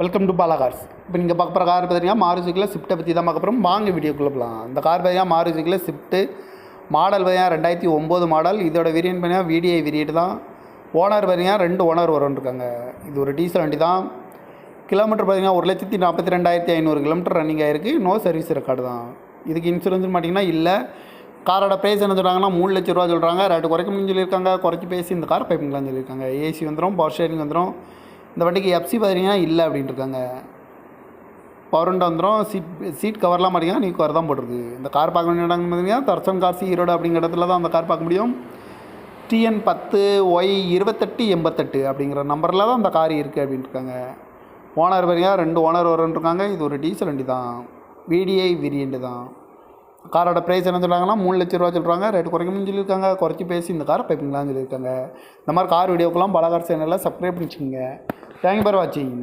Welcome to Bala cars. இப்போ நீங்கள் பார்க்க போகிற கார் பார்த்தீங்கன்னா மாருதிக்குள்ள ஸ்விஃப்ட்டை பற்றி தான் பார்க்க போகிறோம். வாங்க வீடியோக்குள்ளே போகலாம். இந்த கார் பார்த்தீங்கன்னா மாருதிக்குள்ள ஸ்விஃப்ட்டு மாடல் பார்த்தீங்கன்னா 2009 மாடல். இதோட வேரியன்ட் பார்த்தீங்கன்னா VDI வேரியன்ட் தான். ஓனர் பார்த்தீங்கன்னா 2 ஓனர் இருக்காங்க. இது ஒரு டீசல் வண்டி தான். கிலோமீட்டர் பார்த்தீங்கன்னா 1,42,500 கிலோமீட்டர் ரன்னிங் ஆகிருக்கு. நோ சர்வீஸ் ரெக்கார்டு தான். இதுக்கு இன்சூரன்ஸ் பார்த்தீங்கன்னா இல்லை. காரோட ப்ரைஸ் என்ன சொல்கிறாங்கன்னா 3 லட்ச ரூபா சொல்கிறாங்க. ரேட்டு குறைக்க முடியும்னு சொல்லியிருக்காங்க. குறைச்சி பேசி இந்த கார் பைப்பிங்களான்னு சொல்லியிருக்காங்க. ஏசி வந்துடும், பவர் ஷேரிங் வந்துடும். இந்த வண்டிக்கு எஃப்சி பார்த்தீங்கன்னா இல்லை அப்படின்ட்டு இருக்காங்க. பவர் விண்டோ வந்துடும். சீட் கவர்லாம் பார்த்தீங்கன்னா நீ கவர் தான் போட்டிருக்கு. இந்த கார் பார்க்க வேண்டிய இடம்னு பார்த்தீங்கன்னா தர்சன் கார்ஸ் ஈரோடு அப்படிங்கிற இடத்துல தான் அந்த கார் பார்க்க முடியும். TN10Y2888 அப்படிங்கிற நம்பரில் தான் அந்த கார் இருக்குது அப்படின்ட்டு இருக்காங்க. ஓனர் பார்த்தீங்கன்னா 2 ஓனர் இருக்காங்க. இது ஒரு டீசல் வண்டி தான். VDI வேரியண்ட்டு தான். காரோட ப்ரைஸ் என்ன சொல்கிறாங்கன்னா 3 லட்ச ரூபா சொல்கிறாங்க. ரேட்டு குறைக்கணும்னு சொல்லியிருக்காங்க. குறைச்சி பேசி இந்த காரை பைப்பிங்களான்னு சொல்லியிருக்காங்க. இந்த மாதிரி கார் வீடியோக்கெல்லாம் பாலா கார் சேனலில் சப்ஸ்கிரைப் பண்ணிச்சுங்க. தேங்க்யூ ஃபார் வாட்சிங்.